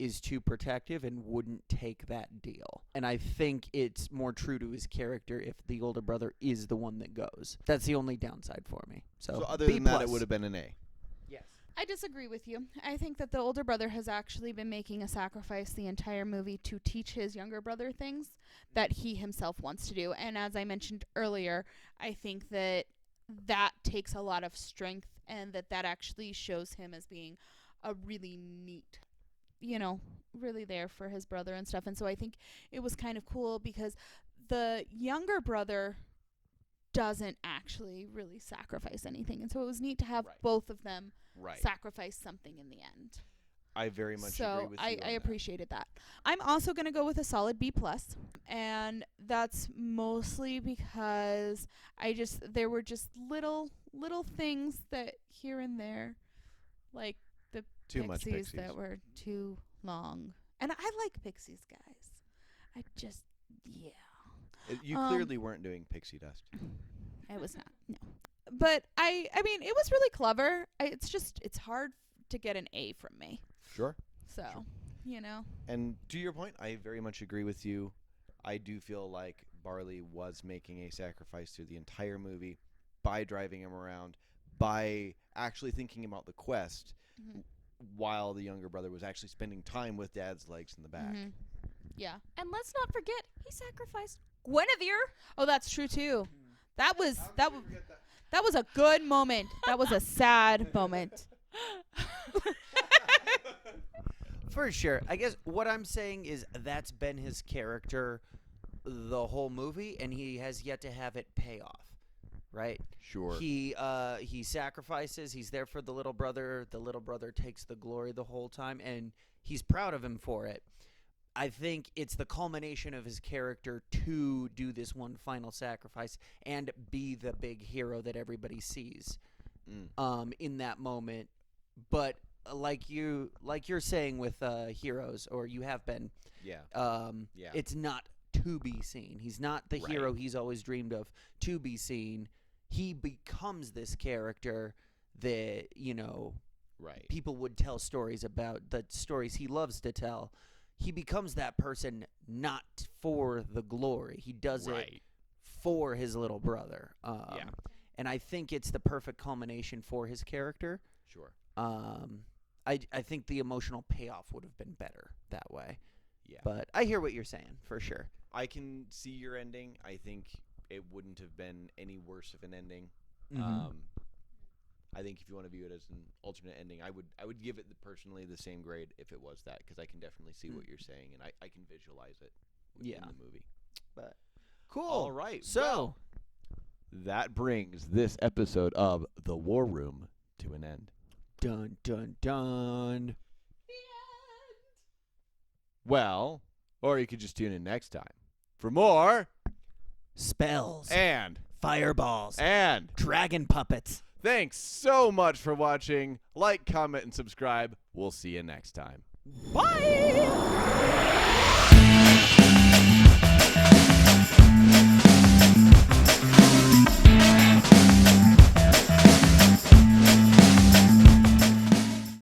Speaker 3: is too protective and wouldn't take that deal. And I think it's more true to his character if the older brother is the one that goes. That's the only downside for me. So
Speaker 4: other
Speaker 3: B
Speaker 4: than that, it
Speaker 3: plus.
Speaker 4: would have been an A.
Speaker 3: Yes.
Speaker 6: I disagree with you. I think that the older brother has actually been making a sacrifice the entire movie to teach his younger brother things that he himself wants to do. And as I mentioned earlier, I think that that takes a lot of strength, and that actually shows him as being a really neat, really there for his brother and stuff. And so I think it was kind of cool because the younger brother doesn't actually really sacrifice anything. And so it was neat to have both of them sacrifice something in the end.
Speaker 4: I very much agree
Speaker 6: So
Speaker 4: with you.
Speaker 6: I appreciated that. I'm also going to go with a solid B+, and that's mostly because there were just little things that here and there, like the
Speaker 4: Too much
Speaker 6: pixies
Speaker 4: Pixies.
Speaker 6: that were too long. And I like pixies, guys. I just, yeah.
Speaker 4: You clearly weren't doing pixie dust.
Speaker 6: I was not, no. But I mean, it was really clever. It's hard to get an A from me.
Speaker 4: Sure.
Speaker 6: So,
Speaker 4: And to your point, I very much agree with you. I do feel like Barley was making a sacrifice through the entire movie by driving him around, by actually thinking about the quest, while the younger brother was actually spending time with Dad's legs in the back.
Speaker 6: Yeah.
Speaker 5: And let's not forget, he sacrificed Guinevere.
Speaker 6: Oh, that's true too. That was a good moment. That was a sad moment.
Speaker 3: For sure. I guess what I'm saying is that's been his character the whole movie, and he has yet to have it pay off. Right?
Speaker 4: Sure.
Speaker 3: He sacrifices. He's there for the little brother. The little brother takes the glory the whole time, and he's proud of him for it. I think it's the culmination of his character to do this one final sacrifice and be the big hero that everybody sees in that moment. But like you're saying with heroes, or you have been, it's not to be seen. He's not the hero he's always dreamed of to be seen. He becomes this character that, people would tell stories about, the stories he loves to tell. He becomes that person not for the glory. He does it for his little brother. And I think it's the perfect culmination for his character.
Speaker 4: Sure.
Speaker 3: I think the emotional payoff would have been better that way.
Speaker 4: Yeah.
Speaker 3: But I hear what you're saying, for sure.
Speaker 4: I can see your ending. I think it wouldn't have been any worse of an ending. I think if you want to view it as an alternate ending, I would give it personally the same grade if it was that, because I can definitely see what you're saying, and I can visualize it in the movie.
Speaker 3: But cool.
Speaker 4: All right.
Speaker 3: So
Speaker 4: well, that brings this episode of The War Room to an end.
Speaker 3: dun dun dun.
Speaker 4: Well, or you could just tune in next time for more
Speaker 3: Spells,
Speaker 4: and
Speaker 3: fireballs,
Speaker 4: and
Speaker 3: dragon puppets.
Speaker 4: Thanks so much for watching. Like, comment, and subscribe. We'll see you next time.
Speaker 6: Bye.